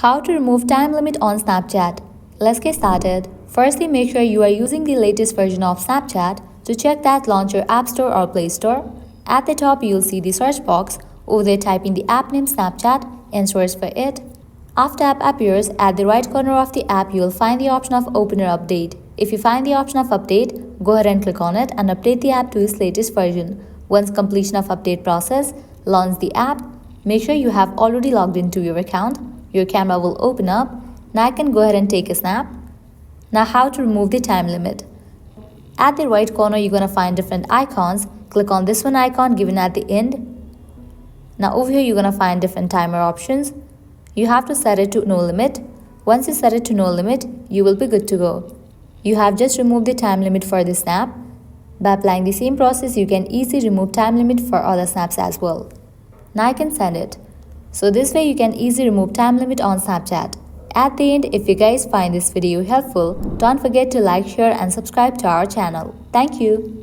How to remove time limit on Snapchat. Let's get started. Firstly, make sure you are using the latest version of Snapchat. To check that, launch your App Store or Play Store. At the top, you'll see the search box. Over there, type in the app name Snapchat and search for it. After app appears, at the right corner of the app, you will find the option of Open or Update. If you find the option of Update, go ahead and click on it and update the app to its latest version. Once completion of update process, launch the app. Make sure you have already logged into your account. Your camera will open up. Now I can go ahead and take a snap. Now how to remove the time limit. At the right corner, you're going to find different icons. Click on this one icon given at the end. Now over here, you're going to find different timer options. You have to set it to no limit. Once you set it to no limit, you will be good to go. You have just removed the time limit for this snap. By applying the same process, you can easily remove time limit for other snaps as well. Now I can send it. So this way you can easily remove time limit on Snapchat. At the end, if you guys find this video helpful, don't forget to like, share and subscribe to our channel. Thank you.